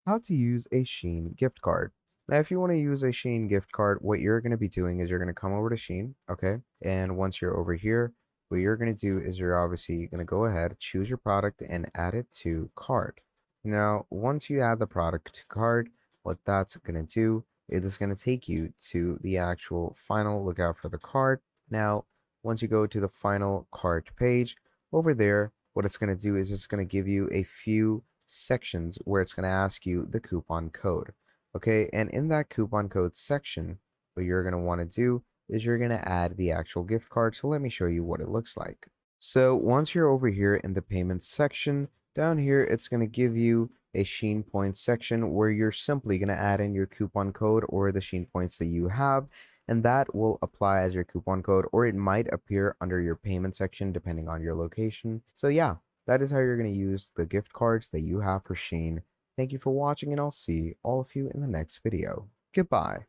How to use a Shein gift card. Now, if you want to use a Shein gift card, what you're going to be doing is you're going to come over to Shein, okay? And once you're over here, what you're going to do is you're obviously going to go ahead, choose your product, and add it to cart. Now, once you add the product to cart, what that's going to do is it's going to take you to the actual final lookout for the cart. Now, once you go to the final cart page, over there, what it's going to do is it's going to give you a few sections where it's going to ask you the coupon code. Okay, and in that coupon code section, what you're going to want to do is you're going to add the actual gift card. So let me show you what it looks like. So once you're over here in the payments section, down here, it's going to give you a Shein points section where you're simply going to add in your coupon code or the Shein points that you have, and that will apply as your coupon code, or it might appear under your payment section depending on your location. So yeah, that is how you're going to use the gift cards that you have for Shein. Thank you for watching, and I'll see all of you in the next video. Goodbye.